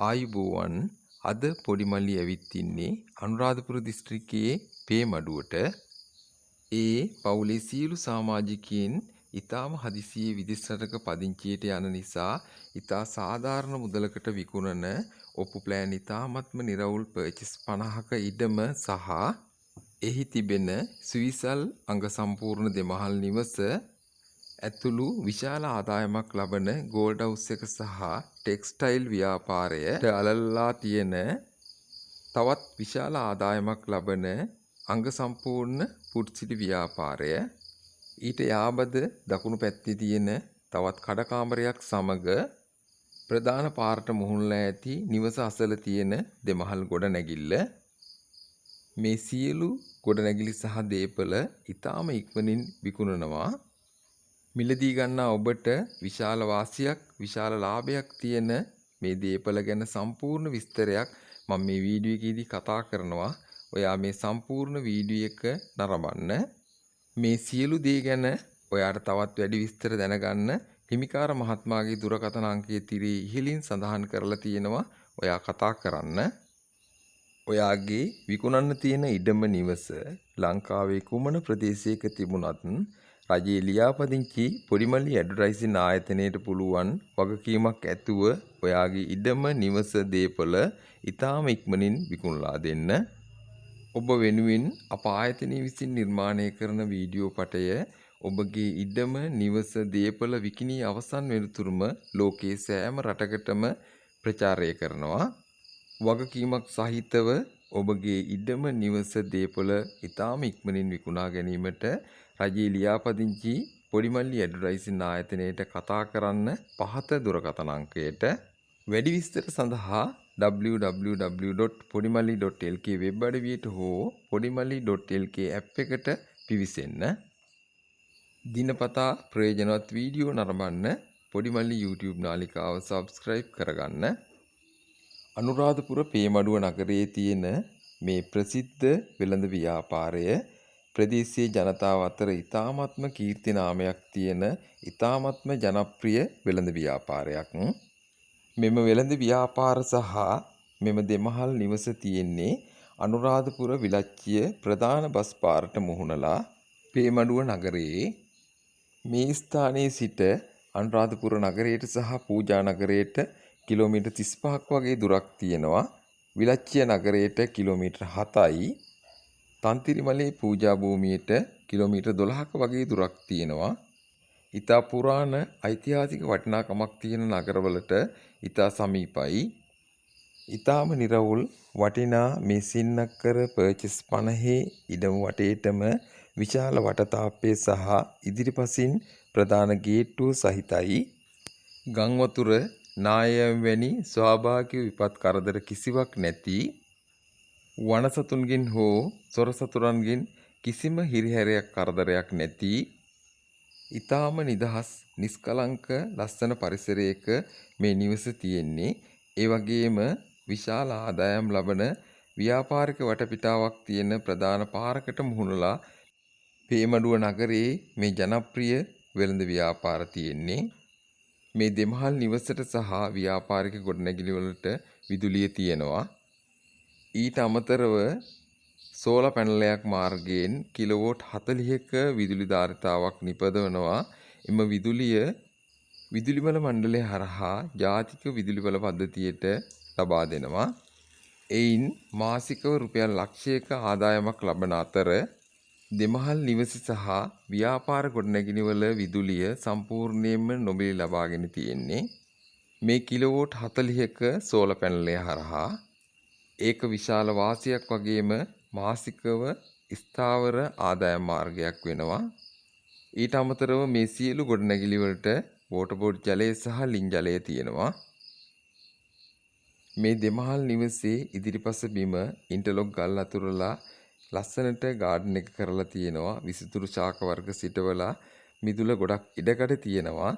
ආයුබෝවන් අද පොඩි මල්ලි ඇවිත් ඉන්නේ අනුරාධපුර දිස්ත්‍රික්කයේ පේමඩුවට. ඒ පවුලේ සියලු සමාජිකයන් ඉතාම හදිසියේ විදෙස් රටක පදිංචියට යන නිසා ඉතා සාධාරණ මුදලකට විකුණන ඔප්පු ප්ලෑන් ඉතාමත්ම නිරවුල් පර්චස් 50ක ඉඩම සහ එහි තිබෙන සුවිසල් අංග සම්පූර්ණ දෙමහල් නිවස ඇතුළු විශාල ආදායමක් ලබන ගෝල්ඩ් හවුස් එක සහ ටෙක්ස්ටයිල් ව්‍යාපාරයට අලල්ලා තියෙන තවත් විශාල ආදායමක් ලබන අංග සම්පූර්ණ පුට්සිටි ව්‍යාපාරය ඊට යාබද දකුණු පැත්තේ තියෙන තවත් කඩකාමරයක් සමග ප්‍රධාන පාරට මුහුණලා ඇති නිවස අසල තියෙන දෙමහල් ගොඩනැගිල්ල මේ සියලු ගොඩනැගිලි සහ දේපල ඉතාම ඉක්මනින් විකුණනවා. මිලදී ගන්නා ඔබට විශාල වාසියක් විශාල ලාභයක් තියෙන මේ දේපල ගැන සම්පූර්ණ විස්තරයක් මම මේ වීඩියෝ එකේදී කතා කරනවා. ඔයා මේ සම්පූර්ණ වීඩියෝ එක නරඹන්න. මේ සියලු දේ ගැන ඔයාට තවත් වැඩි විස්තර දැනගන්න හිමිකාර මහත්මයාගේ දුරකථන අංකයේ තිරේ ඉහළින් සඳහන් කරලා තියෙනවා. ඔයා කතා කරන්න. ඔයාගේ විකුණන්න තියෙන ඉඩම නිවස ලංකාවේ කුමන ප්‍රදේශයක තිබුණත් රජයේ ලියාපදිංචි පොඩිමල්ලි ඇඩ්වර්ටයිසින් ආයතනයට පුළුවන් වගකීමක් ඇතුව ඔයාගේ ඉඩම නිවස දේපල ඉතාම ඉක්මනින් විකුණලා දෙන්න. ඔබ වෙනුවෙන් අප ආයතනය විසින් නිර්මාණය කරන වීඩියෝ පටය ඔබගේ ඉඩම නිවස දේපල විකිණී අවසන් වෙනතුරුම ලෝකයේ සෑම රටකටම ප්‍රචාරය කරනවා. වගකීමක් සහිතව ඔබගේ ඉඩම නිවස දේපල ඉතාම ඉක්මනින් විකුණා ගැනීමට රජයේ ලියාපදිංචි පොඩිමල්ලි ඇඩ්වර්ටයිසින් ආයතනයට කතා කරන්න පහත දුරකථන අංකයට. වැඩි විස්තර සඳහා www.podimalli.lk වෙබ් අඩවියට හෝ podimalli.lk ඇප් එකට පිවිසෙන්න. දිනපතා ප්‍රයෝජනවත් වීඩියෝ නරඹන්න පොඩිමල්ලි YouTube නාලිකාව සබ්ස්ක්‍රයිබ් කරගන්න. අනුරාධපුර පේමඩුව නගරයේ තියෙන මේ ප්‍රසිද්ධ වෙළඳ ව්‍යාපාරය ප්‍රදේශීය ජනතාව අතර ඉතාමත්ම කීර්ති නාමයක් තියෙන ඉතාමත්ම ජනප්‍රිය වෙළඳ ව්‍යාපාරයක්. මෙම වෙළඳ ව්‍යාපාර සහ මෙම දෙමහල් නිවස තියෙන්නේ අනුරාධපුර විලච්චිය ප්‍රධාන බස් පාරට මුහුණලා පේමඩුව නගරයේ. මේ ස්ථානයේ සිට අනුරාධපුර නගරයට සහ පූජා නගරයට කිලෝමීටර් 35ක් වගේ දුරක් තියෙනවා. විලච්චිය නගරයට කිලෝමීටර් 7යි. තන්තිරිමලේ පූජා භූමියට කිලෝමීටර් 12ක වගේ දුරක් තියෙනවා. ඉතා පුරාණ ඓතිහාසික වටිනාකමක් තියෙන නගරවලට ඉතා සමීපයි. ඉතාම නිරවුල් වටිනා මේ සින්නක්කර පර්චස් 50 ඉඩම වටේටම විශාල වටතාප්පය සහ ඉදිරිපසින් ප්‍රධාන ගේට්ටුව සහිතයි. ගම් වතුර නායම් වැනි ස්වාභාවික විපත් කරදර කිසිවක් නැති වනසතුන්ගෙන් හෝ සොර සතුරන්ගෙන් කිසිම හිරිහැරයක් කරදරයක් නැති ඊටාම නිදහස් නිස්කලංක ලස්සන පරිසරයක මේ නිවස තියෙන්නේ. ඒ වගේම විශාල ආදායම් ලබන ව්‍යාපාරික වටපිටාවක් තියෙන ප්‍රධාන පාරකට මුහුණලා පේමඩුව නගරයේ මේ ජනප්‍රිය වෙළඳ ව්‍යාපාර තියෙන්නේ. මේ දෙමහල් නිවසට සහ ව්‍යාපාරික ගොඩනැගිලි වලට විදුලිය තියෙනවා. ඊට අමතරව සෝලා පැනලයක් මාර්ගයෙන් කිලෝවෝට් 40ක විදුලි ධාරිතාවක් නිපදවනවා. එම විදුලිය විදුලිබල මණ්ඩලය හරහා ජාතික විදුලිබල පද්ධතියට ලබා දෙනවා. එයින් මාසිකව රුපියල් ලක්ෂයක ආදායමක් ලබන අතර දෙමහල් නිවස සහ ව්‍යාපාර ගොඩනැගිලිවල විදුලිය සම්පූර්ණයෙන්ම නොමිලේ ලබාගෙන තියෙන්නේ. මේ කිලෝවෝට් 40ක සෝලා පැනලය හරහා ඒක විශාල වාසියක් වගේම මාසිකව ස්ථාවර ආදායම් මාර්ගයක් වෙනවා. ඊට අමතරව මේ සියලු ගොඩනැගිලි වලට වෝටර් බෝඩ් ජලය සහ ලින් ජලය තියෙනවා. මේ දෙමහල් නිවසේ ඉදිරිපස බිම ඉන්ටර්ලොක් ගල් අතුරලා ලස්සනට ගාඩන් එක කරලා තියෙනවා. විසිතුරු ශාක වර්ග සිටවලා මිදුල ගොඩක් ඉඩකඩ තියෙනවා.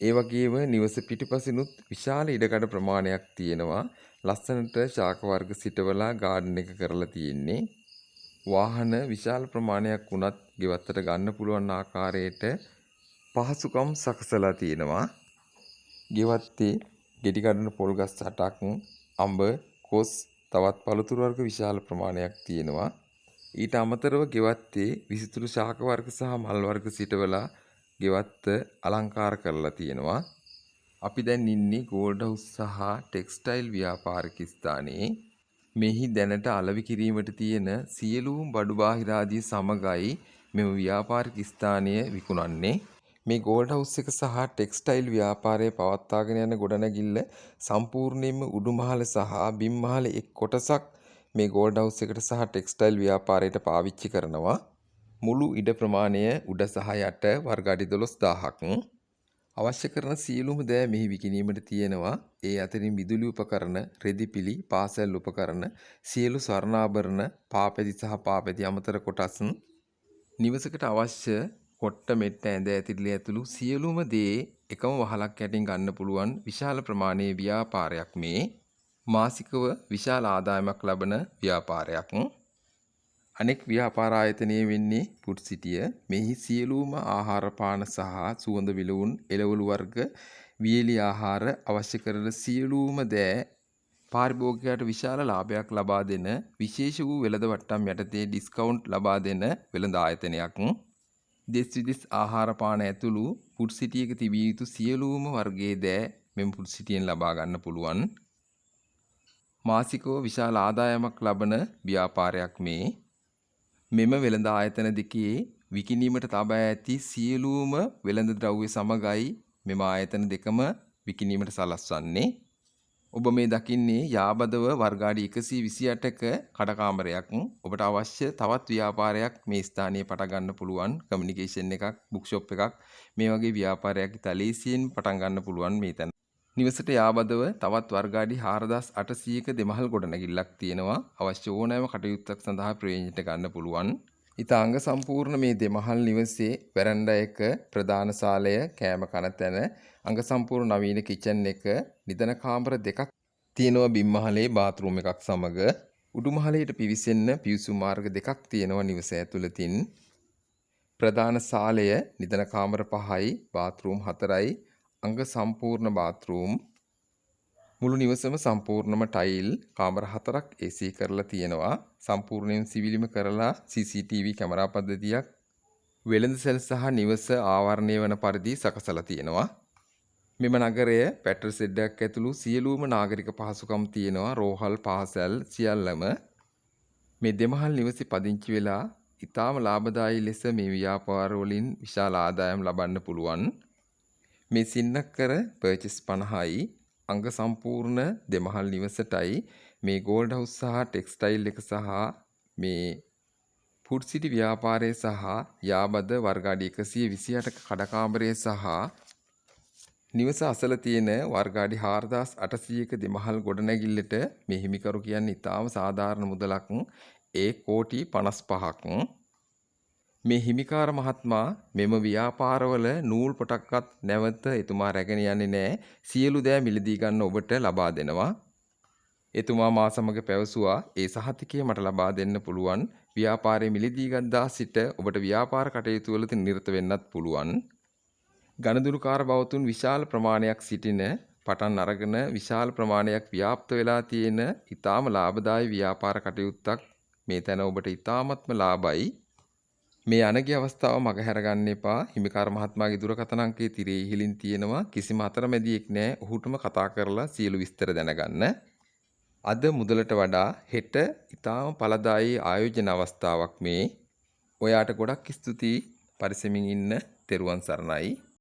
ඒ වගේම නිවස පිටිපසිනුත් විශාල ඉඩකඩ ප්‍රමාණයක් තියෙනවා. ලස්සනට ශාක වර්ග සිටවලා ගාඩන් එක කරලා තියෙන්නේ. වාහන විශාල ප්‍රමාණයක් වුණත් ගෙවත්තට ගන්න පුළුවන් ආකාරයට පහසුකම් සකසලා තියෙනවා. ගෙවත්තේ ගෙඩි කඩන පොල් ගස් 8ක්, අඹ, කොස්, තවත් පළතුරු වර්ග විශාල ප්‍රමාණයක් තියෙනවා. ඊට අමතරව ගෙවත්තේ විසිතුරු ශාක වර්ග සහ මල් වර්ග සිටවලා ගෙවත්ත අලංකාර කරලා තියෙනවා. අපි දැන් ඉන්නේ ගෝල්ඩ් හවුස් සහ ටෙක්ස්ටයිල් ව්‍යාපාරික ස්ථානයේ. මෙහි දැනට අලෙවි කිරීමට තියෙන සියලුම බඩු බාහිර ආදිය සමගයි මෙම ව්‍යාපාරික ස්ථානය විකුණන්නේ. මේ ගෝල්ඩ් හවුස් එක සහ ටෙක්ස්ටයිල් ව්‍යාපාරය පවත්වාගෙන යන ගොඩනැගිල්ල සම්පූර්ණයෙන්ම උඩුමහල සහ බිම්මහල එක් කොටසක් මේ ගෝල්ඩ් හවුස් එකට සහ ටෙක්ස්ටයිල් ව්‍යාපාරයට පාවිච්චි කරනවා. මුළු ඉඩ ප්‍රමාණය උඩ සහ යට වර්ග අඩි 12000ක්. අවශ්‍ය කරන සියලුම දෑ මෙහි විකිණීමට තියෙනවා. ඒ අතරින් විදුලි උපකරණ, රෙදිපිලි, පාසල් උපකරණ, සියලු ස්වර්ණාභරණ, පාපැදි සහ පාපැදි අමතර කොටස්, නිවසකට අවශ්‍ය කොට්ට මෙට්ට ඇඳ ඇතිරිලි ඇතුළු සියලුම දේ එකම වහලක් යටින් ගන්න පුළුවන් විශාල ප්‍රමාණයේ ව්‍යාපාරයක් මේ. මාසිකව විශාල ආදායමක් ලබන ව්‍යාපාරයක්. අනෙක් ව්‍යාපාර ආයතනයේ වෙන්නේ පුට් සිටිය. මෙහි සියලුම ආහාර පාන සහ සුවඳ විලවුන්, එළවලු වර්ග, වියලි ආහාර අවශ්‍ය කරන සියලුම දෑ පාරිභෝගිකයාට විශාල ලාභයක් ලබා දෙන විශේෂ වූ වෙළඳ වට්ටම් යටතේ ඩිස්කවුන්ට් ලබා දෙන වෙළඳ ආයතනයක්. දෙස් විදෙස් ආහාර පාන ඇතුළු පුට් සිටියක තිබිය යුතු සියලුම වර්ගයේ දෑ මෙම පුට් සිටියෙන් ලබා ගන්න පුළුවන්. මාසිකව විශාල ආදායමක් ලබන ව්‍යාපාරයක් මේ. මෙම වෙළඳ ආයතන දෙකේ විකිණීමට තබා ඇති සියලුම වෙළඳ ද්‍රව්‍ය සමගයි මෙම ආයතන දෙකම විකිණීමට සලස්වන්නේ. ඔබ මේ දකින්නේ යාබදව වර්ග අඩි 128ක කඩකාමරයක්. ඔබට අවශ්‍ය තවත් ව්‍යාපාරයක් මේ ස්ථානයේ පටන් ගන්න පුළුවන්. කමියුනිකේෂන් එකක්, බුක් ෂොප් එකක්, මේ වගේ ව්‍යාපාරයක් ඉතාලියෙන් පටන් ගන්න පුළුවන් මේ තැන. නිවසට යාබදව තවත් වර්ග අඩි 4800ක දෙමහල් ගොඩනැගිල්ලක් තියෙනවා. අවශ්‍ය ඕනෑම කටයුත්තක් සඳහා ප්‍රයෝජනයට ගන්න පුළුවන්. ඉතා අංග සම්පූර්ණ මේ දෙමහල් නිවසේ වෙරන්ඩා එක, ප්‍රධාන ශාලය, කෑම කන තැන, අංග සම්පූර්ණ නවීන කිචන් එක, නිදන කාමර දෙකක් තියෙනවා බිම්මහලේ බාත්රූම් එකක් සමග. උඩුමහලේට පිවිසෙන්න පිවිසුම් මාර්ග දෙකක් තියෙනවා නිවස ඇතුළතින්. ප්‍රධාන ශාලය, නිදන කාමර 5යි, බාත්රූම් 4යි, අංග සම්පූර්ණ බාත්රූම්. මුළු නිවසම සම්පූර්ණම ටයිල්, කාමර 4ක් AC කරලා තියෙනවා. සම්පූර්ණයෙන් සිවිලිම කරලා CCTV කැමරා පද්ධතියක් වෙළඳ සැල් සහ නිවස ආවරණය වන පරිදි සකසලා තියෙනවා. මෙම නගරය පැටර් සෙඩ්ඩක් ඇතුළු සියලුම නාගරික පහසුකම් තියෙනවා. රෝහල්, පාසල් සියල්ලම මේ දෙමහල් නිවසේ පදිංචි වෙලා ඉතාම ලාභදායී ලෙස මේ ව්‍යාපාර වලින් විශාල ආදායම් ලබන්න පුළුවන්. මේ සින්නක්කර පර්චස් 50යි, අංග සම්පූර්ණ දෙමහල් නිවසටයි මේ ගෝල්ඩ් හවුස් සහ ටෙක්ස්ටයිල් එක සහ මේ පුට් සිටි ව්‍යාපාරය සහ යාබද වර්ග අඩි 128ක කඩකාමරය සහ නිවස අසල තියෙන වර්ග අඩි 4800ක දෙමහල් ගොඩනැගිල්ලට මේ හිමිකරු කියන්නේ ඉතාම සාධාරණ මුදලක්. ඒ කෝටි 55ක්. මේ හිමිකාර මහත්මයා මෙම ව්‍යාපාරවල නූල් පොටක්වත් නැවත එතුමා රැගෙන යන්නේ නැහැ. සියලු දෑ මිලදී ගන්න ඔබට ලබා දෙනවා. එතුමා මා සමග පැවසුවා ඒ සහතිකය මට ලබා දෙන්න පුළුවන්. ව්‍යාපාරයේ මිලදී ගත්තා සිට ඔබට ව්‍යාපාර කටයුතු වලදී නිරත වෙන්නත් පුළුවන්. ගණදුරුකාර බවතුන් විශාල ප්‍රමාණයක් සිටින පටන් අරගෙන විශාල ප්‍රමාණයක් ව්‍යාප්ත වෙලා තියෙන ඊටාම ලාභදායී ව්‍යාපාර කටයුත්තක් මේ තැන ඔබට ඊටාමත්ම ලාභයි. මේ අනගි අවස්ථාව මගහැර ගන්න එපා. හිමිකාර මහත්මයාගේ දුරකථන අංකය තිරේ ඉහළින් තියෙනවා. කිසිම අතරමැදියෙක් නැහැ. ඔහුටම කතා කරලා සියලු විස්තර දැනගන්න. අද මුදලට වඩා හෙට ඊටාම ඵලදායී ආයෝජන අවස්ථාවක් මේ. ඔයාට ගොඩක් ස්තුතියි. පරිස්සමින් ඉන්න. තෙරුවන් සරණයි.